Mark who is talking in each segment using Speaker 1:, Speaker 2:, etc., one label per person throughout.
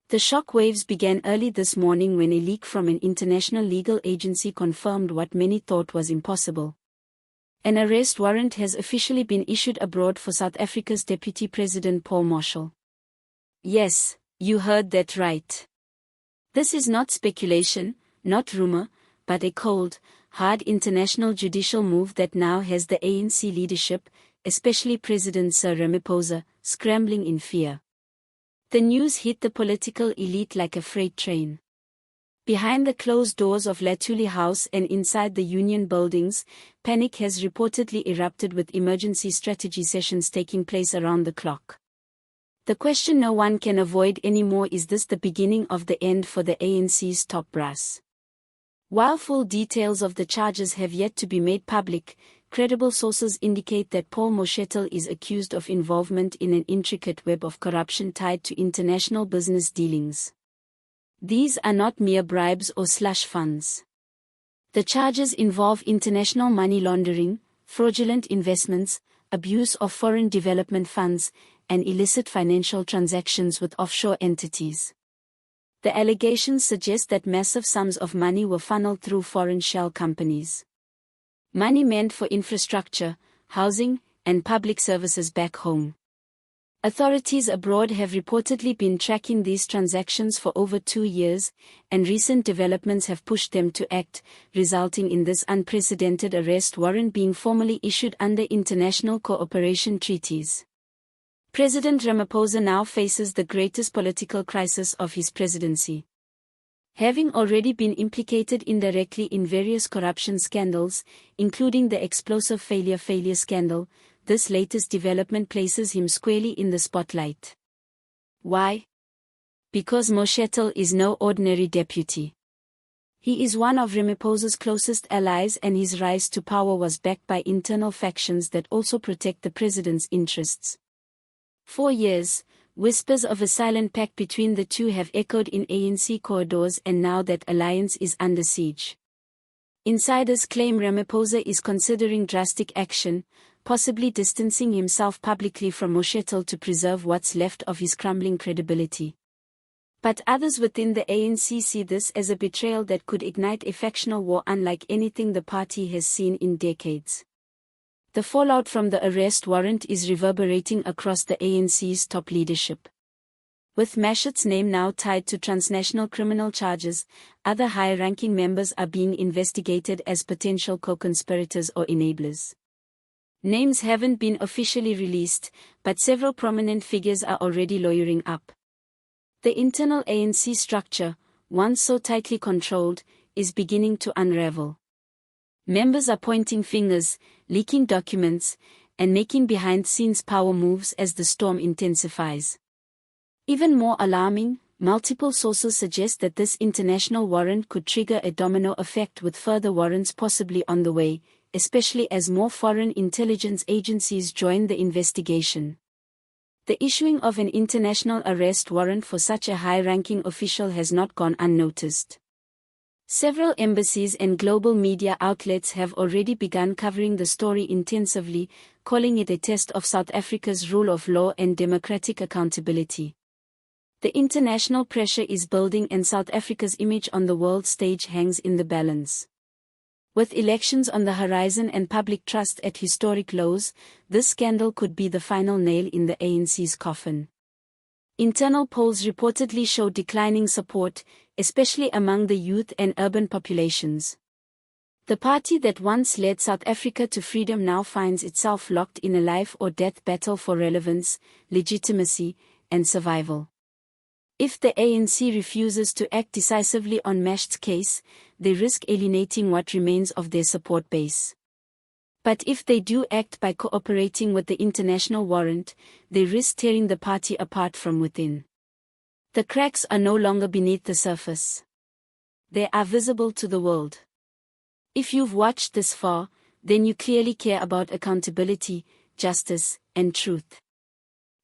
Speaker 1: The shockwaves began early this morning when a leak from an international legal agency confirmed what many thought was impossible. An arrest warrant has officially been issued abroad for South Africa's Deputy President Paul Mashatile. Yes, you heard that right. This is not speculation, not rumor, but a cold, hard international judicial move that now has the ANC leadership, especially President Sir Ramaphosa, scrambling in fear. The news hit the political elite like a freight train. Behind the closed doors of Latuli House and inside the union buildings, panic has reportedly erupted with emergency strategy sessions taking place around the clock. The question no one can avoid anymore is this the beginning of the end for the ANC's top brass? While full details of the charges have yet to be made public, credible sources indicate that Paul Mashatile is accused of involvement in an intricate web of corruption tied to international business dealings. These are not mere bribes or slush funds. The charges involve international money laundering, fraudulent investments, abuse of foreign development funds, and illicit financial transactions with offshore entities. The allegations suggest that massive sums of money were funneled through foreign shell companies. Money meant for infrastructure, housing, and public services back home. Authorities abroad have reportedly been tracking these transactions for over 2 years, and recent developments have pushed them to act, resulting in this unprecedented arrest warrant being formally issued under international cooperation treaties. President Ramaphosa now faces the greatest political crisis of his presidency. Having already been implicated indirectly in various corruption scandals, including the explosive failure scandal, this latest development places him squarely in the spotlight. Why? Because Mashatile is no ordinary deputy. He is one of Ramaphosa's closest allies, and his rise to power was backed by internal factions that also protect the president's interests. For years, whispers of a silent pact between the two have echoed in ANC corridors, and now that alliance is under siege. Insiders claim Ramaphosa is considering drastic action, possibly distancing himself publicly from Mashatile to preserve what's left of his crumbling credibility. But others within the ANC see this as a betrayal that could ignite a factional war unlike anything the party has seen in decades. The fallout from the arrest warrant is reverberating across the ANC's top leadership. With Mashatile's name now tied to transnational criminal charges, other high-ranking members are being investigated as potential co-conspirators or enablers. Names haven't been officially released, but several prominent figures are already lawyering up. The internal ANC structure, once so tightly controlled, is beginning to unravel. Members are pointing fingers, leaking documents, and making behind-the-scenes power moves as the storm intensifies. Even more alarming, multiple sources suggest that this international warrant could trigger a domino effect with further warrants possibly on the way, especially as more foreign intelligence agencies join the investigation. The issuing of an international arrest warrant for such a high-ranking official has not gone unnoticed. Several embassies and global media outlets have already begun covering the story intensively, calling it a test of South Africa's rule of law and democratic accountability. The international pressure is building, and South Africa's image on the world stage hangs in the balance. With elections on the horizon and public trust at historic lows, this scandal could be the final nail in the ANC's coffin. Internal polls reportedly show declining support, especially among the youth and urban populations. The party that once led South Africa to freedom now finds itself locked in a life-or-death battle for relevance, legitimacy, and survival. If the ANC refuses to act decisively on Mashatile's case, they risk alienating what remains of their support base. But if they do act by cooperating with the international warrant, they risk tearing the party apart from within. The cracks are no longer beneath the surface. They are visible to the world. If you've watched this far, then you clearly care about accountability, justice, and truth.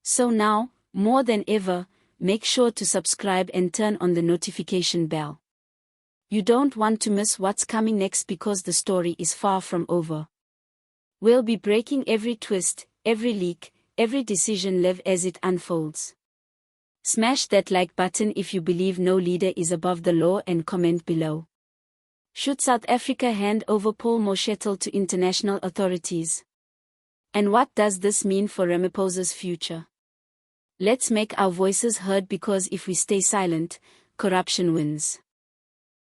Speaker 1: So now, more than ever, make sure to subscribe and turn on the notification bell. You don't want to miss what's coming next, because the story is far from over. We'll be breaking every twist, every leak, every decision live as it unfolds. Smash that like button if you believe no leader is above the law and comment below. Should South Africa hand over Paul Mashatile to international authorities? And what does this mean for Ramaphosa's future? Let's make our voices heard, because if we stay silent, corruption wins.